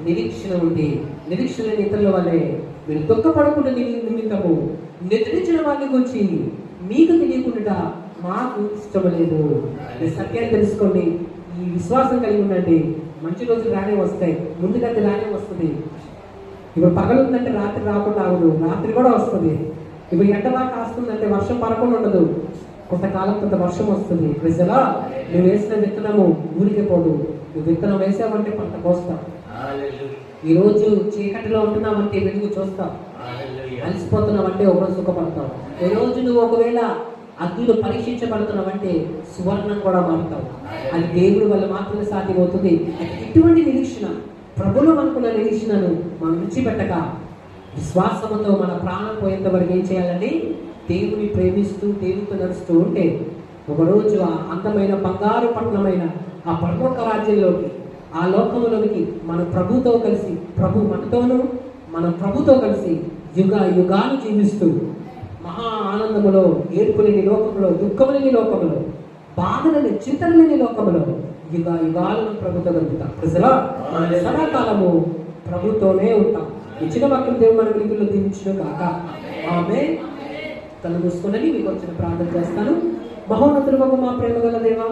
నిరీక్షణ ఉంది. నిరీక్షణ లేని ఇతరుల వల్లే మీరు దుఃఖపడకుండా నిమిత్తము నిద్రించిన వారిని గురించి మీకు తెలియకుండా మాకు ఇష్టం లేదు. ఈ సత్యాన్ని తెలుసుకోండి. ఈ విశ్వాసం కలిగి ఉండండి. మంచి రోజులు రానే వస్తాయి, ముందుకంటే రానే వస్తుంది. ఇప్పుడు పగలు ఉందంటే రాత్రి రాకుండా అవ్వదు, రాత్రి కూడా వస్తుంది. ఇప్పుడు ఎండ బాగా కాస్తుందంటే వర్షం పడకుండా ఉండదు, కొంతకాలం కొంత వర్షం వస్తుంది. ప్రజలా నువ్వు వేసిన విత్తనము ఊరికే పోదు. నువ్వు విత్తనం వేసావంటే పంట కోస్తావు. ఈరోజు చీకటిలో ఉంటున్నావంటే వెలుగు చూస్తావు. అలసిపోతున్నావంటే ఒకరోజు సుఖపడతావు. ఈరోజు నువ్వు ఒకవేళ అగ్నిలో పరీక్షించబడుతున్నావంటే సువర్ణం కూడా మారుతావు. అది దేవుడి వల్ల మాత్రమే సాధ్యమవుతుంది. ఇటువంటి నిరీక్షణ, ప్రభులో అనుకున్న నిరీక్షణను మనం విడిచిపెట్టక విశ్వాసంతో మన ప్రాణం పోయేంత వరకు ఏం చేయాలండి? దేవుని ప్రేమిస్తూ దేవునితో నడుస్తూ ఉంటే ఒకరోజు ఆ అందమైన బంగారు పట్టణమైన ఆ పరలోక రాజ్యంలోకి, ఆ లోకంలోనికి మన ప్రభుతో కలిసి, ప్రభు మనతోనూ మన ప్రభుతో కలిసి యుగాలు జీవిస్తూ మహా ఆనందములో, ఏర్పు లేని లోకంలో, దుఃఖము లేని లోకంలో, బాధలని చింతన లేని లోకంలో యుగాలను ప్రభుతో గలుపుతాం. ప్రజలా సదాకాలము ప్రభుతోనే ఉంటాం. ఇచ్చిన వాక్యం దేవుడు మన వెలుగులో దీవించును కాక. ఆమె కళ్ళు మూసుకుని మీకు వచ్చిన ప్రార్థన చేస్తాను. మహోన్నతుడు మా ప్రేమ గల దేవా,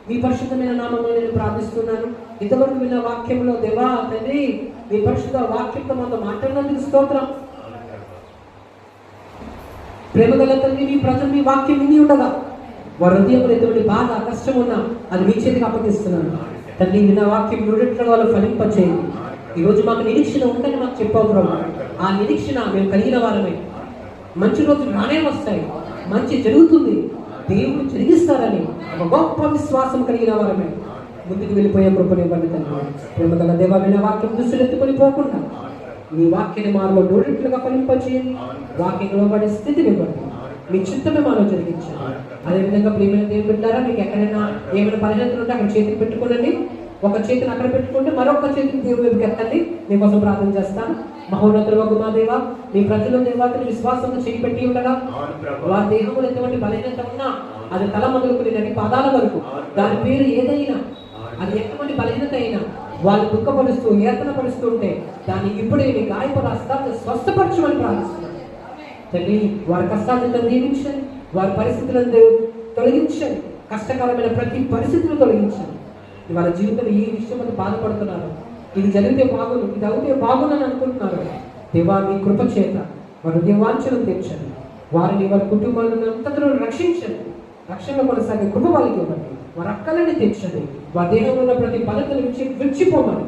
మీ పరిశుద్ధమైన నామములో నేను ప్రార్థిస్తున్నాను. ఇంతవరకు విన్న వాక్యంలో దేవా తండ్రి, మీ పరిశుద్ధ వాక్యంతో మనతో మాట్లాడినందుకు స్తోత్రం. ప్రేమ గల తండ్రి, మీ ప్రజలు మీ వాక్యం విని ఉండగా వారి హృదయంలో ఎటువంటి బాధ కష్టం ఉన్నా అది మీ చేతికి అప్పగిస్తున్నాను తండ్రి. విన్న వాక్యం నూడెట్లుగా వాళ్ళు ఫలింపచేయండి. ఈరోజు మాకు నిరీక్షణ ఉందని మాకు చెప్పావు ప్రభు. ఆ నిరీక్షణ మేము కలిగిన వారమే. మంచి రోజులు రానే వస్తాయి, మంచి జరుగుతుంది, దేవుడు జరిగిస్తారని ఒక గొప్ప విశ్వాసం కలిగిన వారమే ముందుకు వెళ్ళిపోయే కృపనివ్వండి తండ్రి. ప్రేమ గల దేవా, విన్న వాక్యం దృష్టిలో ఎత్తుకొని పోకుండా మీ వాక్యాన్ని మాలో నూడెట్లుగా ఫలింపచేయండి. వాక్యంలో పడే స్థితిని ఇవ్వండి. మీ చిత్తమే మాలో జరిగించండి. అదేవిధంగా ప్రియమైన దేవుని బిడ్డలారా, మీకు ఎక్కడైనా ఏమైనా బలహీనతలు ఉంటే అక్కడ చేతికి పెట్టుకోనండి. ఒక చేతిని అక్కడ పెట్టుకుంటే మరొక చేతిని దేవుని వైపుకి ఎత్తండి. మీకోసం ప్రార్థన చేస్తాను. మహోన్నతుడు మా దేవ, మీ ప్రజల దేవాతని విశ్వాసంతో చేయిపెట్టి ఉండగా వారి దేహంలో ఎటువంటి బలహీనత ఉన్నా అది తల మొదలుకుని నడి పాదాల వరకు, దాని పేరు ఏదైనా, అది ఎటువంటి బలహీనత అయినా వాళ్ళు దుఃఖపరుస్తూ ఏతన పరుస్తూ ఉంటే దాన్ని ఇప్పుడే మీ గాయపడ హస్తాలను స్వస్థపరచమని ప్రార్థిస్తున్నాను తండ్రి. వారి కష్టాలను దీవించండి, వారి పరిస్థితులను తొలగించండి, కష్టకరమైన ప్రతి పరిస్థితులను తొలగించండి. వాళ్ళ జీవితంలో ఏ విషయం మీద బాధపడుతున్నారు, ఇది జరిగితే బాగుండు, ఇది అవుతే బాగుందని అనుకుంటున్నారు దేవా, మీ కృప చేత వారి దేవాంఛనం తీర్చండి. వారిని వారి కుటుంబాలను అంతలో రక్షించండి. రక్షణలో కొనసాగే కృప వాళ్ళకి ఇవ్వండి. వారి అక్కలని తీర్చండి. వారి దేహంలో ఉన్న ప్రతి బలతను విడిచిపోమని